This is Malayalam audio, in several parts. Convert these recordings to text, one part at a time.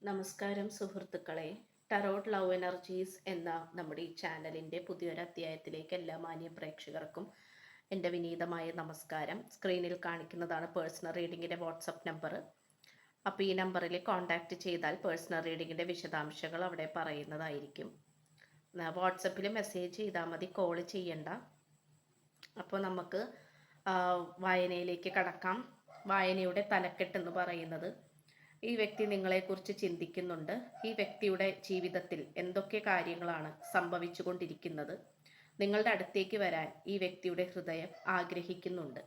നമസ്കാരം സുഹൃത്തുക്കളെ. ടറോട്ട് ലവ് എനർജീസ് എന്ന നമ്മുടെ ഈ ചാനലിൻ്റെ പുതിയൊരു അധ്യായത്തിലേക്ക് എല്ലാ മാന്യ പ്രേക്ഷകർക്കും എൻ്റെ വിനീതമായ നമസ്കാരം. സ്ക്രീനിൽ കാണിക്കുന്നതാണ് പേഴ്സണൽ റീഡിങ്ങിൻ്റെ വാട്സപ്പ് നമ്പർ. അപ്പോൾ ഈ നമ്പറിൽ കോൺടാക്റ്റ് ചെയ്താൽ പേഴ്സണൽ റീഡിങ്ങിൻ്റെ വിശദാംശങ്ങൾ അവിടെ പറയുന്നതായിരിക്കും. വാട്സപ്പിൽ മെസ്സേജ് ചെയ്താൽ മതി, കോൾ ചെയ്യണ്ട. അപ്പോൾ നമുക്ക് വായനയിലേക്ക് കടക്കാം. വായനയുടെ തലക്കെട്ടെന്ന് പറയുന്നത്, ഈ വ്യക്തി നിങ്ങളെക്കുറിച്ച് ചിന്തിക്കുന്നുണ്ട്. ഈ വ്യക്തിയുടെ ജീവിതത്തിൽ എന്തൊക്കെ കാര്യങ്ങളാണ് സംഭവിച്ചുകൊണ്ടിരിക്കുന്നത്? നിങ്ങളുടെ അടുത്തേക്ക് വരാൻ ഈ വ്യക്തിയുടെ ഹൃദയം ആഗ്രഹിക്കുന്നുണ്ട്.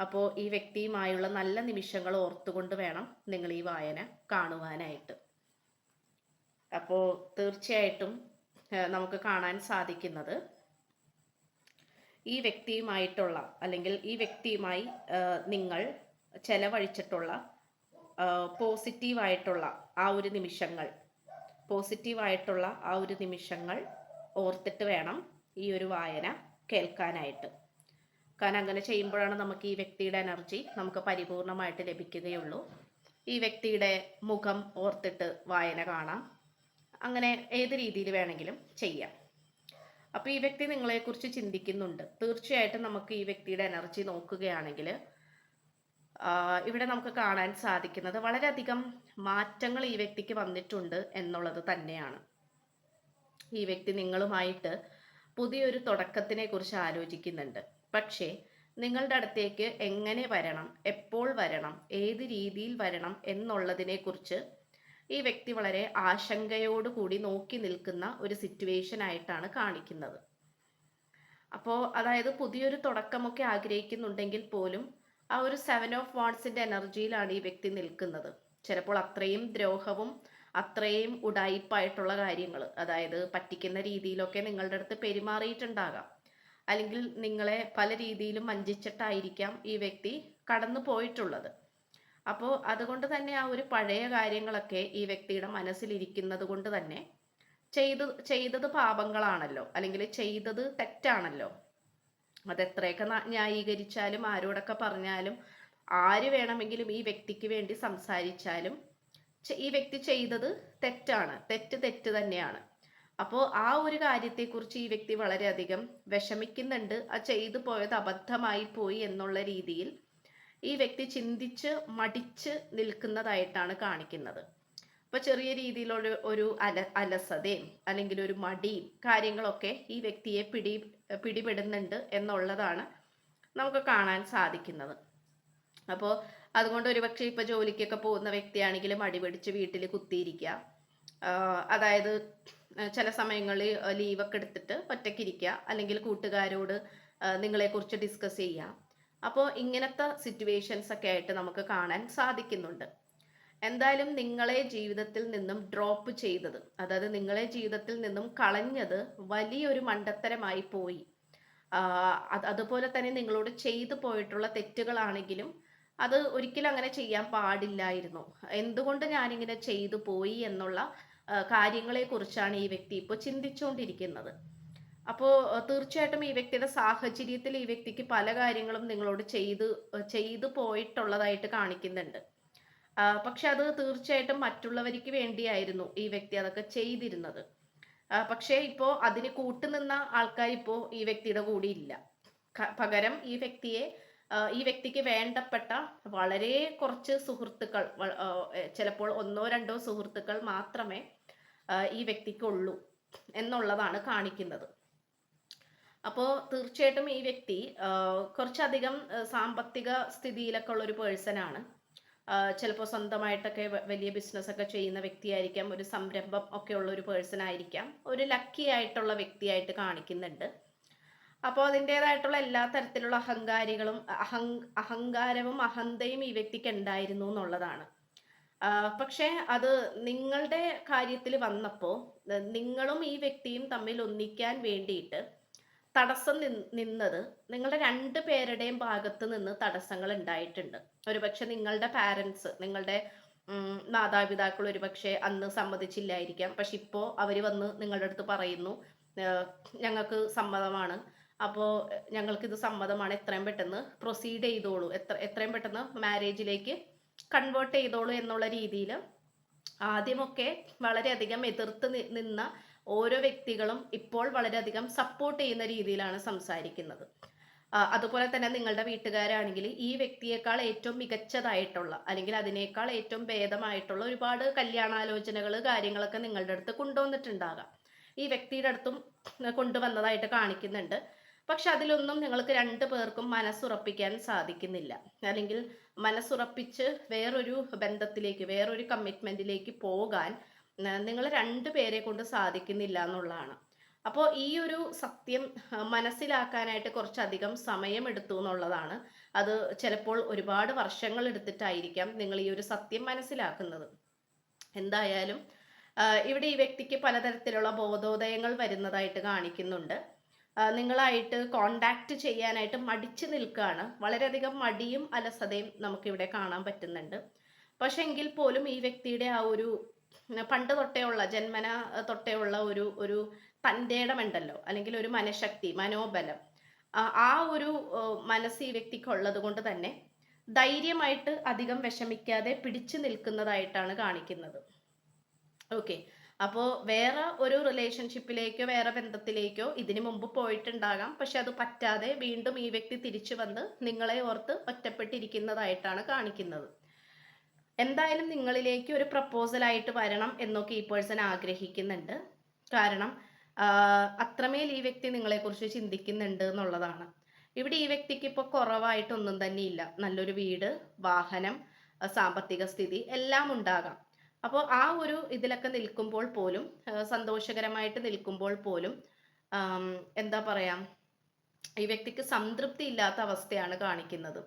അപ്പോൾ ഈ വ്യക്തിയുമായുള്ള നല്ല നിമിഷങ്ങൾ ഓർത്തുകൊണ്ട് വേണം നിങ്ങൾ ഈ വായന കാണുവാനായിട്ട്. അപ്പോൾ തീർച്ചയായിട്ടും നമുക്ക് കാണാൻ സാധിക്കുന്നത്, ഈ വ്യക്തിയുമായിട്ടുള്ള അല്ലെങ്കിൽ ഈ വ്യക്തിയുമായി നിങ്ങൾ ചെലവഴിച്ചിട്ടുള്ള പോസിറ്റീവായിട്ടുള്ള ആ ഒരു നിമിഷങ്ങൾ ഓർത്തിട്ട് വേണം ഈ ഒരു വായന കേൾക്കാനായിട്ട്. കാരണം അങ്ങനെ ചെയ്യുമ്പോഴാണ് നമുക്ക് ഈ വ്യക്തിയുടെ എനർജി നമുക്ക് പരിപൂർണമായിട്ട് ലഭിക്കുകയുള്ളൂ. ഈ വ്യക്തിയുടെ മുഖം ഓർത്തിട്ട് വായന കാണാം. അങ്ങനെ ഏത് രീതിയിൽ വേണമെങ്കിലും ചെയ്യാം. അപ്പോൾ ഈ വ്യക്തി നിങ്ങളെക്കുറിച്ച് ചിന്തിക്കുന്നുണ്ട്. തീർച്ചയായിട്ടും നമുക്ക് ഈ വ്യക്തിയുടെ എനർജി നോക്കുകയാണെങ്കിൽ ഇവിടെ നമുക്ക് കാണാൻ സാധിക്കുന്നത് വളരെയധികം മാറ്റങ്ങൾ ഈ വ്യക്തിക്ക് വന്നിട്ടുണ്ട് എന്നുള്ളത് തന്നെയാണ്. ഈ വ്യക്തി നിങ്ങളുമായിട്ട് പുതിയൊരു തുടക്കത്തിനെ കുറിച്ച് ആലോചിക്കുന്നുണ്ട്. പക്ഷേ നിങ്ങളുടെ അടുത്തേക്ക് എങ്ങനെ വരണം, എപ്പോൾ വരണം, ഏത് രീതിയിൽ വരണം എന്നുള്ളതിനെ കുറിച്ച് ഈ വ്യക്തി വളരെ ആശങ്കയോടുകൂടി നോക്കി നിൽക്കുന്ന ഒരു സിറ്റുവേഷൻ ആയിട്ടാണ് കാണിക്കുന്നത്. അപ്പോൾ അതായത് പുതിയൊരു തുടക്കമൊക്കെ ആഗ്രഹിക്കുന്നുണ്ടെങ്കിൽ പോലും ആ ഒരു 7 ഓഫ് വാണ്ട്സിന്റെ എനർജിയിലാണ് ഈ വ്യക്തി നിൽക്കുന്നത്. ചിലപ്പോൾ അത്രയും ദ്രോഹവും അത്രയും ഉടായിപ്പായിട്ടുള്ള കാര്യങ്ങൾ, അതായത് പറ്റിക്കുന്ന രീതിയിലൊക്കെ നിങ്ങളുടെ അടുത്ത് പെരുമാറിയിട്ടുണ്ടാകാം. അല്ലെങ്കിൽ നിങ്ങളെ പല രീതിയിലും വഞ്ചിച്ചിട്ടായിരിക്കാം ഈ വ്യക്തി കടന്നു പോയിട്ടുള്ളത്. അപ്പോൾ അതുകൊണ്ട് തന്നെ ആ ഒരു പഴയ കാര്യങ്ങളൊക്കെ ഈ വ്യക്തിയുടെ മനസ്സിലിരിക്കുന്നത് കൊണ്ട് തന്നെ ചെയ്തത് പാപങ്ങളാണല്ലോ, അല്ലെങ്കിൽ ചെയ്തത് തെറ്റാണല്ലോ. അതെത്രയൊക്കെ ന്യായീകരിച്ചാലും ആരോടൊക്കെ പറഞ്ഞാലും ആര് വേണമെങ്കിലും ഈ വ്യക്തിക്ക് വേണ്ടി സംസാരിച്ചാലും ഈ വ്യക്തി ചെയ്തത് തെറ്റാണ്, തെറ്റ് തന്നെയാണ്. അപ്പോൾ ആ ഒരു കാര്യത്തെക്കുറിച്ച് ഈ വ്യക്തി വളരെയധികം വിഷമിക്കുന്നുണ്ട്. ആ ചെയ്തു പോയത് അബദ്ധമായി പോയി എന്നുള്ള രീതിയിൽ ഈ വ്യക്തി ചിന്തിച്ച് മടിച്ച് നിൽക്കുന്നതായിട്ടാണ് കാണിക്കുന്നത്. അപ്പോൾ ചെറിയ രീതിയിലുള്ള ഒരു അലസതയും അല്ലെങ്കിൽ ഒരു മടിയും കാര്യങ്ങളൊക്കെ ഈ വ്യക്തിയെ പിടിപെടുന്നുണ്ട് എന്നുള്ളതാണ് നമുക്ക് കാണാൻ സാധിക്കുന്നത്. അപ്പോൾ അതുകൊണ്ട് ഒരുപക്ഷെ ഇപ്പൊ ജോലിക്കൊക്കെ പോകുന്ന വ്യക്തിയാണെങ്കിൽ മടി പിടിച്ച് വീട്ടിൽ കുത്തിയിരിക്കുക, അതായത് ചില സമയങ്ങളിൽ ലീവൊക്കെ എടുത്തിട്ട് ഒറ്റയ്ക്കിരിക്കുക, അല്ലെങ്കിൽ കൂട്ടുകാരോട് നിങ്ങളെക്കുറിച്ച് ഡിസ്കസ് ചെയ്യുക. അപ്പോൾ ഇങ്ങനത്തെ സിറ്റുവേഷൻസ് ഒക്കെ ആയിട്ട് നമുക്ക് കാണാൻ സാധിക്കുന്നുണ്ട്. എന്തായാലും നിങ്ങളെ ജീവിതത്തിൽ നിന്നും ഡ്രോപ്പ് ചെയ്തത്, അതായത് നിങ്ങളെ ജീവിതത്തിൽ നിന്നും കളഞ്ഞത് വലിയൊരു മണ്ടത്തരമായി പോയി. അതുപോലെ തന്നെ നിങ്ങളോട് ചെയ്തു പോയിട്ടുള്ള തെറ്റുകളാണെങ്കിലും അത് ഒരിക്കലും അങ്ങനെ ചെയ്യാൻ പാടില്ലായിരുന്നു. എന്തുകൊണ്ട് ഞാനിങ്ങനെ ചെയ്തു പോയി എന്നുള്ള കാര്യങ്ങളെ കുറിച്ചാണ് ഈ വ്യക്തി ഇപ്പോൾ ചിന്തിച്ചുകൊണ്ടിരിക്കുന്നത്. അപ്പോൾ തീർച്ചയായിട്ടും ഈ വ്യക്തിയുടെ സാഹചര്യത്തിൽ ഈ വ്യക്തിക്ക് പല കാര്യങ്ങളും നിങ്ങളോട് ചെയ്തു പോയിട്ടുള്ളതായിട്ട് കാണിക്കുന്നുണ്ട്. പക്ഷെ അത് തീർച്ചയായിട്ടും മറ്റുള്ളവർക്ക് വേണ്ടിയായിരുന്നു ഈ വ്യക്തി അതൊക്കെ ചെയ്തിരുന്നത്. പക്ഷേ ഇപ്പോൾ അതിന് കൂട്ടുനിന്ന ആൾക്കാർ ഇപ്പോൾ ഈ വ്യക്തിയുടെ കൂടെ ഇല്ല. പകരം ഈ വ്യക്തിക്ക് വേണ്ടപ്പെട്ട വളരെ കുറച്ച് സുഹൃത്തുക്കൾ, ചിലപ്പോൾ 1-2 സുഹൃത്തുക്കൾ മാത്രമേ ഈ വ്യക്തിക്കുള്ളൂ എന്നുള്ളതാണ് കാണിക്കുന്നത്. അപ്പോൾ തീർച്ചയായിട്ടും ഈ വ്യക്തി കുറച്ചധികം സാമ്പത്തിക സ്ഥിതിയിലൊക്കെ ഉള്ള ഒരു പേഴ്സൺ ആണ്. ചിലപ്പോൾ സ്വന്തമായിട്ടൊക്കെ വലിയ ബിസിനസ് ഒക്കെ ചെയ്യുന്ന വ്യക്തിയായിരിക്കാം, ഒരു സംരംഭം ഒക്കെ ഉള്ള ഒരു പേഴ്സൺ ആയിരിക്കാം, ഒരു ലക്കി ആയിട്ടുള്ള വ്യക്തിയായിട്ട് കാണിക്കുന്നുണ്ട്. അപ്പോൾ അതിൻ്റെതായിട്ടുള്ള എല്ലാ തരത്തിലുള്ള അഹങ്കാരവും അഹന്തയും ഈ വ്യക്തിക്ക് ഉണ്ടായിരുന്നു എന്നുള്ളതാണ്. പക്ഷേ അത് നിങ്ങളുടെ കാര്യത്തിൽ വന്നപ്പോൾ നിങ്ങളും ഈ വ്യക്തിയും തമ്മിൽ ഒന്നിക്കാൻ വേണ്ടിയിട്ട് തടസ്സം നിന്നത് നിങ്ങളുടെ 2 പേരുടെയും ഭാഗത്ത് നിന്ന് തടസ്സങ്ങൾ ഉണ്ടായിട്ടുണ്ട്. ഒരുപക്ഷെ നിങ്ങളുടെ പാരൻസ്, നിങ്ങളുടെ മാതാപിതാക്കൾ ഒരുപക്ഷെ അന്ന് സമ്മതിച്ചില്ലായിരിക്കാം. പക്ഷെ ഇപ്പോൾ അവർ വന്ന് നിങ്ങളുടെ അടുത്ത് പറയുന്നു, ഞങ്ങൾക്ക് സമ്മതമാണ്, അപ്പോൾ ഞങ്ങൾക്കിത് സമ്മതമാണ്, എത്രയും പെട്ടെന്ന് പ്രൊസീഡ് ചെയ്തോളൂ, എത്രയും പെട്ടെന്ന് മാരേജിലേക്ക് കൺവേർട്ട് ചെയ്തോളൂ എന്നുള്ള രീതിയിൽ ആദ്യമൊക്കെ വളരെയധികം എതിർത്ത് നിന്ന ഓരോ വ്യക്തികളും ഇപ്പോൾ വളരെയധികം സപ്പോർട്ട് ചെയ്യുന്ന രീതിയിലാണ് സംസാരിക്കുന്നത്. അതുപോലെ തന്നെ നിങ്ങളുടെ വീട്ടുകാരാണെങ്കിൽ ഈ വ്യക്തിയേക്കാൾ ഏറ്റവും മികച്ചതായിട്ടുള്ള അല്ലെങ്കിൽ അതിനേക്കാൾ ഏറ്റവും ഭേദമായിട്ടുള്ള ഒരുപാട് കല്യാണാലോചനകൾ കാര്യങ്ങളൊക്കെ നിങ്ങളുടെ അടുത്ത് കൊണ്ടുവന്നിട്ടുണ്ടാകാം. ഈ വ്യക്തിയുടെ അടുത്തും കൊണ്ടുവന്നതായിട്ട് കാണിക്കുന്നുണ്ട്. പക്ഷെ അതിലൊന്നും നിങ്ങൾക്ക് രണ്ടു പേർക്കും മനസ്സുറപ്പിക്കാൻ സാധിക്കുന്നില്ല. അല്ലെങ്കിൽ മനസ്സുറപ്പിച്ച് വേറൊരു ബന്ധത്തിലേക്ക്, വേറൊരു കമ്മിറ്റ്മെന്റിലേക്ക് പോകാൻ നിങ്ങൾ രണ്ടു പേരെ കൊണ്ട് സാധിക്കുന്നില്ല എന്നുള്ളതാണ്. അപ്പോൾ ഈ ഒരു സത്യം മനസ്സിലാക്കാനായിട്ട് കുറച്ചധികം സമയമെടുത്തു എന്നുള്ളതാണ്. അത് ചിലപ്പോൾ ഒരുപാട് വർഷങ്ങൾ എടുത്തിട്ടായിരിക്കാം നിങ്ങൾ ഈ ഒരു സത്യം മനസ്സിലാക്കുന്നത്. എന്തായാലും ഇവിടെ ഈ വ്യക്തിക്ക് പലതരത്തിലുള്ള ബോധോദയങ്ങൾ വരുന്നതായിട്ട് കാണിക്കുന്നുണ്ട്. നിങ്ങളായിട്ട് കോണ്ടാക്ട് ചെയ്യാനായിട്ട് മടിച്ചു നിൽക്കുകയാണ്. വളരെയധികം മടിയും അലസതയും നമുക്കിവിടെ കാണാൻ പറ്റുന്നുണ്ട്. പക്ഷെ എങ്കിൽ പോലും ഈ വ്യക്തിയുടെ ആ ഒരു പണ്ട് തൊട്ടേ ഉള്ള ജന്മന തൊട്ടേ ഉള്ള ഒരു തൻ്റെ ഇടമുണ്ടല്ലോ, അല്ലെങ്കിൽ ഒരു മനഃശക്തി, മനോബലം, ആ ഒരു മനസ്സ് ഈ വ്യക്തിക്ക് ഉള്ളത് കൊണ്ട് തന്നെ ധൈര്യമായിട്ട് അധികം വിഷമിക്കാതെ പിടിച്ചു നിൽക്കുന്നതായിട്ടാണ് കാണിക്കുന്നത്. ഓക്കെ, അപ്പോൾ വേറെ ഒരു റിലേഷൻഷിപ്പിലേക്കോ വേറെ ബന്ധത്തിലേക്കോ ഇതിനു മുമ്പ് പോയിട്ടുണ്ടാകാം. പക്ഷെ അത് പറ്റാതെ വീണ്ടും ഈ വ്യക്തി തിരിച്ചു വന്ന് നിങ്ങളെ ഓർത്ത് ഒറ്റപ്പെട്ടിരിക്കുന്നതായിട്ടാണ് കാണിക്കുന്നത്. എന്തായാലും നിങ്ങളിലേക്ക് ഒരു പ്രപ്പോസലായിട്ട് വരണം എന്നൊക്കെ ഈ പേഴ്സൺ ആഗ്രഹിക്കുന്നുണ്ട്. കാരണം അത്രമേൽ ഈ വ്യക്തി നിങ്ങളെക്കുറിച്ച് ചിന്തിക്കുന്നുണ്ട് എന്നുള്ളതാണ്. ഇവിടെ ഈ വ്യക്തിക്ക് ഇപ്പോൾ കുറവായിട്ടൊന്നും തന്നെ ഇല്ല. നല്ലൊരു വീട്, വാഹനം, സാമ്പത്തിക സ്ഥിതി എല്ലാം ഉണ്ടാകാം. അപ്പോൾ ആ ഒരു ഇതിലൊക്കെ നിൽക്കുമ്പോൾ പോലും, സന്തോഷകരമായിട്ട് നിൽക്കുമ്പോൾ പോലും എന്താ പറയാ, ഈ വ്യക്തിക്ക് സംതൃപ്തി ഇല്ലാത്ത അവസ്ഥയാണ് കാണിക്കുന്നത്.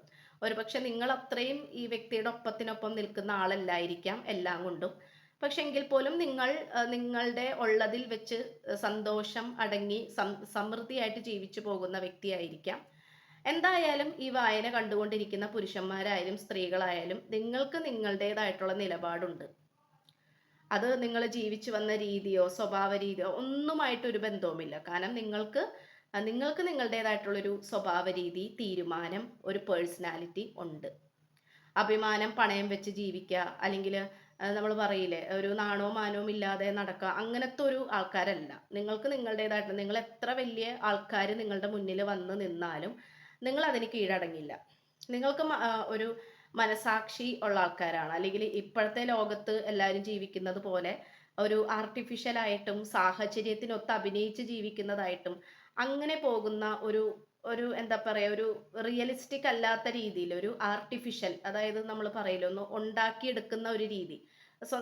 ഒരുപക്ഷെ നിങ്ങൾ അത്രയും ഈ വ്യക്തിയുടെ ഒപ്പത്തിനൊപ്പം നിൽക്കുന്ന ആളല്ലായിരിക്കാം എല്ലാം കൊണ്ടും. പക്ഷെ എങ്കിൽ പോലും നിങ്ങൾ നിങ്ങളുടെ ഉള്ളതിൽ വെച്ച് സന്തോഷം അടങ്ങി സമൃദ്ധിയായിട്ട് ജീവിച്ചു പോകുന്ന വ്യക്തിയായിരിക്കാം. എന്തായാലും ഈ വായന കണ്ടുകൊണ്ടിരിക്കുന്ന പുരുഷന്മാരായാലും സ്ത്രീകളായാലും നിങ്ങൾക്ക് നിങ്ങളുടേതായിട്ടുള്ള നിലപാടുണ്ട്. അത് നിങ്ങൾ ജീവിച്ചു വന്ന രീതിയോ സ്വഭാവ രീതിയോ ഒന്നുമായിട്ടൊരു ബന്ധവുമില്ല. കാരണം നിങ്ങൾക്ക് നിങ്ങളുടേതായിട്ടുള്ളൊരു സ്വഭാവ രീതി, തീരുമാനം, ഒരു പേഴ്സണാലിറ്റി ഉണ്ട്. അഭിമാനം പണയം വെച്ച് ജീവിക്കുക, അല്ലെങ്കിൽ നമ്മൾ പറയില്ലേ ഒരു നാണവും മാനവും ഇല്ലാതെ നടക്കുക, അങ്ങനത്തെ ഒരു ആൾക്കാരല്ല. നിങ്ങൾക്ക് നിങ്ങളുടേതായിട്ട്, നിങ്ങൾ എത്ര വലിയ ആൾക്കാർ നിങ്ങളുടെ മുന്നിൽ വന്ന് നിന്നാലും നിങ്ങൾ അതിന് കീഴടങ്ങില്ല. നിങ്ങൾക്ക് ഒരു മനസാക്ഷി ഉള്ള ആൾക്കാരാണ്. അല്ലെങ്കിൽ ഇപ്പോഴത്തെ ലോകത്ത് എല്ലാവരും ജീവിക്കുന്നത് പോലെ ഒരു ആർട്ടിഫിഷ്യൽ ആയിട്ടും സാഹചര്യത്തിനൊത്ത് അഭിനയിച്ച് ജീവിക്കുന്നതായിട്ടും അങ്ങനെ പോകുന്ന ഒരു ഒരു എന്താ പറയുക, ഒരു റിയലിസ്റ്റിക് അല്ലാത്ത രീതിയിൽ, ഒരു ആർട്ടിഫിഷ്യൽ, അതായത് നമ്മൾ പറയില്ല ഒന്ന് ഉണ്ടാക്കിയെടുക്കുന്ന ഒരു രീതി,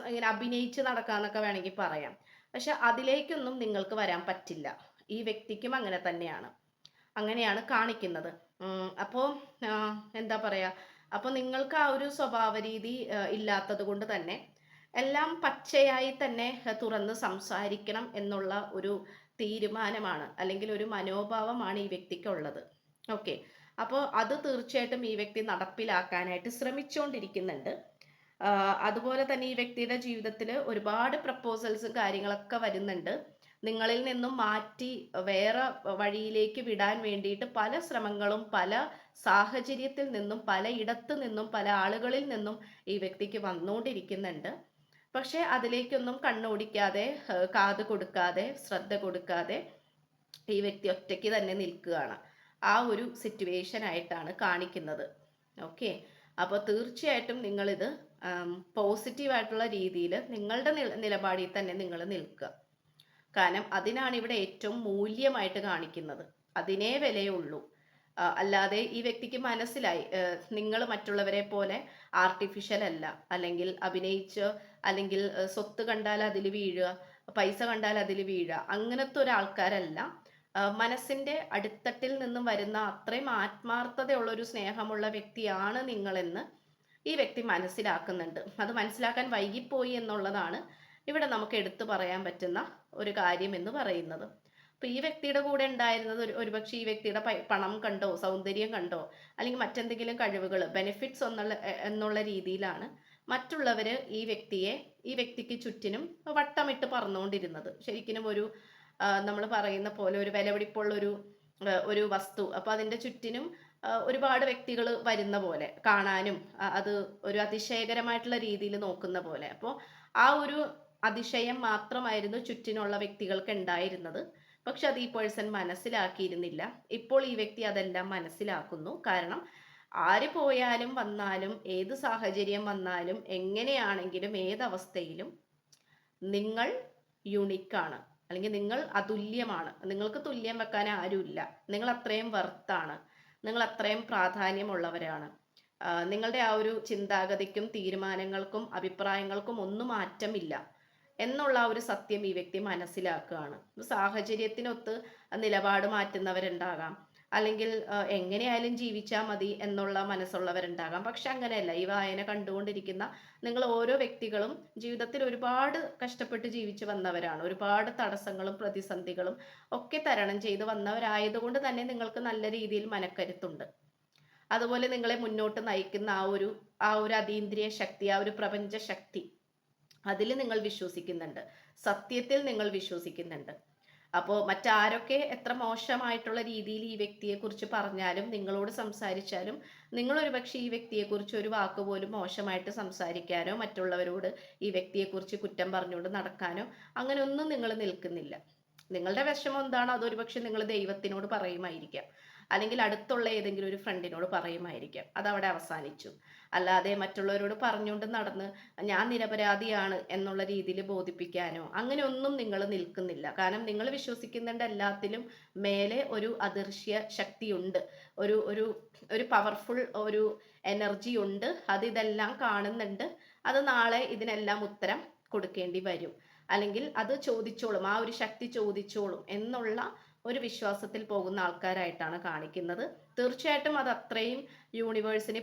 ഇങ്ങനെ അഭിനയിച്ച് നടക്കാന്നൊക്കെ വേണമെങ്കിൽ പറയാം. പക്ഷെ അതിലേക്കൊന്നും നിങ്ങൾക്ക് വരാൻ പറ്റില്ല. ഈ വ്യക്തിക്കും അങ്ങനെ തന്നെയാണ്, അങ്ങനെയാണ് കാണിക്കുന്നത്. അപ്പോൾ എന്താ പറയാ, അപ്പോൾ നിങ്ങൾക്ക് ആ ഒരു സ്വഭാവ രീതി ഇല്ലാത്തത് കൊണ്ട് തന്നെ എല്ലാം പച്ചയായി തന്നെ തുറന്ന് സംസാരിക്കണം എന്നുള്ള ഒരു തീരുമാനമാണ്, അല്ലെങ്കിൽ ഒരു മനോഭാവമാണ് ഈ വ്യക്തിക്കുള്ളത്. ഓക്കെ, അപ്പോൾ അത് തീർച്ചയായിട്ടും ഈ വ്യക്തി നടപ്പിലാക്കാനായിട്ട് ശ്രമിച്ചുകൊണ്ടിരിക്കുന്നുണ്ട്. അതുപോലെ തന്നെ ഈ വ്യക്തിയുടെ ജീവിതത്തിൽ ഒരുപാട് പ്രപ്പോസൽസും കാര്യങ്ങളൊക്കെ വരുന്നുണ്ട്. നിങ്ങളിൽ നിന്നും മാറ്റി വേറെ വഴിയിലേക്ക് വിടാൻ വേണ്ടിയിട്ട് പല ശ്രമങ്ങളും പല സാഹചര്യത്തിൽ നിന്നും പല ഇടത്തു നിന്നും പല ആളുകളിൽ നിന്നും ഈ വ്യക്തിക്ക് വന്നുകൊണ്ടിരിക്കുന്നുണ്ട്. പക്ഷെ അതിലേക്കൊന്നും കണ്ണോടിക്കാതെ, കാത് കൊടുക്കാതെ, ശ്രദ്ധ കൊടുക്കാതെ ഈ വ്യക്തി ഒറ്റയ്ക്ക് തന്നെ നിൽക്കുകയാണ്. ആ ഒരു സിറ്റുവേഷൻ ആയിട്ടാണ് കാണിക്കുന്നത്. ഓക്കെ, അപ്പോൾ തീർച്ചയായിട്ടും നിങ്ങളിത് പോസിറ്റീവായിട്ടുള്ള രീതിയിൽ നിങ്ങളുടെ നിലപാടിൽ തന്നെ നിങ്ങൾ നിൽക്കുക. കാരണം അതിനാണ് ഇവിടെ ഏറ്റവും മൂല്യമായിട്ട് കാണിക്കുന്നത്. അതിനേ വിലയുള്ളൂ. അല്ലാതെ ഈ വ്യക്തിക്ക് മനസ്സിലായി നിങ്ങൾ മറ്റുള്ളവരെ പോലെ ആർട്ടിഫിഷ്യൽ അല്ല, അല്ലെങ്കിൽ അഭിനയിച്ച്, അല്ലെങ്കിൽ സ്വത്ത് കണ്ടാൽ അതിൽ വീഴുക, പൈസ കണ്ടാൽ അതിൽ വീഴുക, അങ്ങനത്തെ ഒരാൾക്കാരല്ല. മനസ്സിന്റെ അടിത്തട്ടിൽ നിന്നും വരുന്ന അത്രയും ആത്മാർത്ഥതയുള്ള ഒരു സ്നേഹമുള്ള വ്യക്തിയാണ് നിങ്ങളെന്ന് ഈ വ്യക്തി മനസ്സിലാക്കുന്നുണ്ട്. അത് മനസ്സിലാക്കാൻ വൈകിപ്പോയി എന്നുള്ളതാണ് ഇവിടെ നമുക്ക് എടുത്തു പറയാൻ പറ്റുന്ന ഒരു കാര്യം എന്ന് പറയുന്നത്. അപ്പൊ ഈ വ്യക്തിയുടെ കൂടെ ഉണ്ടായിരുന്നത് ഒരുപക്ഷെ ഈ വ്യക്തിയുടെ പണം കണ്ടോ, സൗന്ദര്യം കണ്ടോ, അല്ലെങ്കിൽ മറ്റെന്തെങ്കിലും കഴിവുകൾ, ബെനിഫിറ്റ്സ് എന്നുള്ള രീതിയിലാണ് മറ്റുള്ളവര് ഈ വ്യക്തിക്ക് ചുറ്റിനും വട്ടമിട്ട് പറന്നുകൊണ്ടിരുന്നത്. ശരിക്കും ഒരു നമ്മൾ പറയുന്ന പോലെ ഒരു വിലപിടിപ്പുള്ള ഒരു വസ്തു, അപ്പൊ അതിന്റെ ചുറ്റിനും ഒരുപാട് വ്യക്തികൾ വരുന്ന പോലെ കാണാനും, അത് ഒരു അതിശയകരമായിട്ടുള്ള രീതിയിൽ നോക്കുന്ന പോലെ. അപ്പോൾ ആ ഒരു അതിശയം മാത്രമായിരുന്നു ചുറ്റിനുള്ള വ്യക്തികൾക്ക് ഉണ്ടായിരുന്നത്. പക്ഷെ അത് ഈ പേഴ്സൺ മനസ്സിലാക്കിയിരുന്നില്ല. ഇപ്പോൾ ഈ വ്യക്തി അതെല്ലാം മനസ്സിലാക്കുന്നു. കാരണം ആര് പോയാലും വന്നാലും ഏത് സാഹചര്യം വന്നാലും എങ്ങനെയാണെങ്കിലും ഏതവസ്ഥയിലും നിങ്ങൾ യുണിക്കാണ്, അല്ലെങ്കിൽ നിങ്ങൾ അതുല്യമാണ്. നിങ്ങൾക്ക് തുല്യം വെക്കാൻ ആരുമില്ല. നിങ്ങൾ അത്രയും വർത്താണ്, നിങ്ങൾ അത്രയും പ്രാധാന്യമുള്ളവരാണ്. നിങ്ങളുടെ ആ ഒരു ചിന്താഗതിക്കും തീരുമാനങ്ങൾക്കും അഭിപ്രായങ്ങൾക്കും ഒന്നും മാറ്റമില്ല എന്നുള്ള ആ ഒരു സത്യം ഈ വ്യക്തി മനസ്സിലാക്കുകയാണ്. സാഹചര്യത്തിനൊത്ത് നിലപാട് മാറ്റുന്നവരുണ്ടാകാം, അല്ലെങ്കിൽ എങ്ങനെയായാലും ജീവിച്ചാൽ മതി എന്നുള്ള മനസ്സുള്ളവരുണ്ടാകാം. പക്ഷെ അങ്ങനെയല്ല. ഈ വായന കണ്ടുകൊണ്ടിരിക്കുന്ന നിങ്ങൾ ഓരോ വ്യക്തികളും ജീവിതത്തിൽ ഒരുപാട് കഷ്ടപ്പെട്ട് ജീവിച്ചു വന്നവരാണ്. ഒരുപാട് തടസ്സങ്ങളും പ്രതിസന്ധികളും ഒക്കെ തരണം ചെയ്ത് വന്നവരായതുകൊണ്ട് തന്നെ നിങ്ങൾക്ക് നല്ല രീതിയിൽ മനക്കരുത്തുണ്ട്. അതുപോലെ നിങ്ങളെ മുന്നോട്ട് നയിക്കുന്ന ആ ഒരു അതീന്ദ്രിയ ശക്തി, ആ ഒരു പ്രപഞ്ച ശക്തി, അതിൽ നിങ്ങൾ വിശ്വസിക്കുന്നുണ്ട്. സത്യത്തിൽ നിങ്ങൾ വിശ്വസിക്കുന്നുണ്ട്. അപ്പോൾ മറ്റാരൊക്കെ എത്ര മോശമായിട്ടുള്ള രീതിയിൽ ഈ വ്യക്തിയെക്കുറിച്ച് പറഞ്ഞാലും നിങ്ങളോട് സംസാരിച്ചാലും നിങ്ങൾ ഒരുപക്ഷെ ഈ വ്യക്തിയെക്കുറിച്ച് ഒരു വാക്ക് പോലും മോശമായിട്ട് സംസാരിക്കാനോ മറ്റുള്ളവരോട് ഈ വ്യക്തിയെക്കുറിച്ച് കുറ്റം പറഞ്ഞുകൊണ്ട് നടക്കാനോ അങ്ങനെ ഒന്നും നിങ്ങൾ നിൽക്കുന്നില്ല. നിങ്ങളുടെ വിഷമം എന്താണോ അതൊരുപക്ഷെ നിങ്ങൾ ദൈവത്തിനോട് പറയുമായിരിക്കാം, അല്ലെങ്കിൽ അടുത്തുള്ള ഏതെങ്കിലും ഒരു ഫ്രണ്ടിനോട് പറയുമായിരിക്കാം. അതവിടെ അവസാനിച്ചു. അല്ലാതെ മറ്റുള്ളവരോട് പറഞ്ഞുകൊണ്ട് നടന്ന് ഞാൻ നിരപരാധിയാണ് എന്നുള്ള രീതിയിൽ ബോധിപ്പിക്കാനോ അങ്ങനെ ഒന്നും നിങ്ങൾ നിൽക്കുന്നില്ല. കാരണം നിങ്ങൾ വിശ്വസിക്കുന്നുണ്ട് എല്ലാത്തിലും മേലെ ഒരു അദൃശ്യ ശക്തിയുണ്ട്, ഒരു ഒരു ഒരു പവർഫുൾ ഒരു എനർജി ഉണ്ട്. അത് ഇതെല്ലാം കാണുന്നുണ്ട്. അത് നാളെ ഇതിനെല്ലാം ഉത്തരം കൊടുക്കേണ്ടി വരും, അല്ലെങ്കിൽ അത് ചോദിച്ചോളും, ആ ഒരു ശക്തി ചോദിച്ചോളും എന്നുള്ള ഒരു വിശ്വാസത്തിൽ പോകുന്ന ആൾക്കാരായിട്ടാണ് കാണിക്കുന്നത്. തീർച്ചയായിട്ടും അത് അത്രയും യൂണിവേഴ്സിന്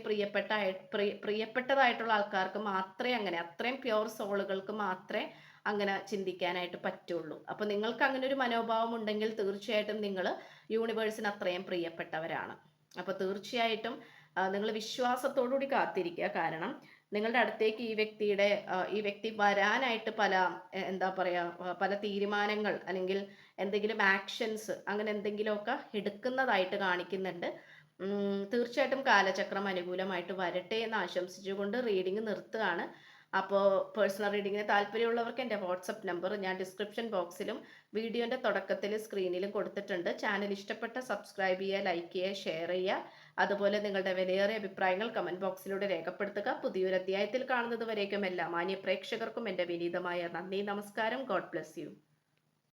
പ്രിയപ്പെട്ടതായിട്ടുള്ള ആൾക്കാർക്ക് മാത്രമേ അങ്ങനെ, അത്രയും പ്യുവർ സോളുകൾക്ക് മാത്രമേ അങ്ങനെ ചിന്തിക്കാനായിട്ട് പറ്റുള്ളൂ. അപ്പൊ നിങ്ങൾക്ക് അങ്ങനെ ഒരു മനോഭാവം ഉണ്ടെങ്കിൽ തീർച്ചയായിട്ടും നിങ്ങൾ യൂണിവേഴ്സിന് അത്രയും പ്രിയപ്പെട്ടവരാണ്. അപ്പൊ തീർച്ചയായിട്ടും നിങ്ങൾ വിശ്വാസത്തോടുകൂടി കാത്തിരിക്കുക. കാരണം നിങ്ങളുടെ അടുത്തേക്ക് ഈ വ്യക്തി വരാനായിട്ട് എന്താ പറയാ, പല തീരുമാനങ്ങൾ അല്ലെങ്കിൽ എന്തെങ്കിലും ആക്ഷൻസ് അങ്ങനെ എന്തെങ്കിലുമൊക്കെ എടുക്കുന്നതായിട്ട് കാണിക്കുന്നുണ്ട്. തീർച്ചയായിട്ടും കാലചക്രം അനുകൂലമായിട്ട് വരട്ടെ എന്ന് ആശംസിച്ചുകൊണ്ട് റീഡിംഗ് നിർത്തുകയാണ്. അപ്പോൾ പേഴ്സണൽ റീഡിങ്ങിന് താല്പര്യമുള്ളവർക്ക് എൻ്റെ വാട്സപ്പ് നമ്പർ ഞാൻ ഡിസ്ക്രിപ്ഷൻ ബോക്സിലും വീഡിയോൻ്റെ തുടക്കത്തിൽ സ്ക്രീനിലും കൊടുത്തിട്ടുണ്ട്. ചാനൽ ഇഷ്ടപ്പെട്ട സബ്സ്ക്രൈബ് ചെയ്യുക, ലൈക്ക് ചെയ്യുക, ഷെയർ ചെയ്യുക. അതുപോലെ നിങ്ങളുടെ വിലയേറിയ അഭിപ്രായങ്ങൾ കമൻറ്റ് ബോക്സിലൂടെ രേഖപ്പെടുത്തുക. പുതിയൊരു അധ്യായത്തിൽ കാണുന്നത് വരേക്കും എല്ലാ മാന്യ പ്രേക്ഷകർക്കും എൻ്റെ വിനീതമായ നന്ദി, നമസ്കാരം. God bless you.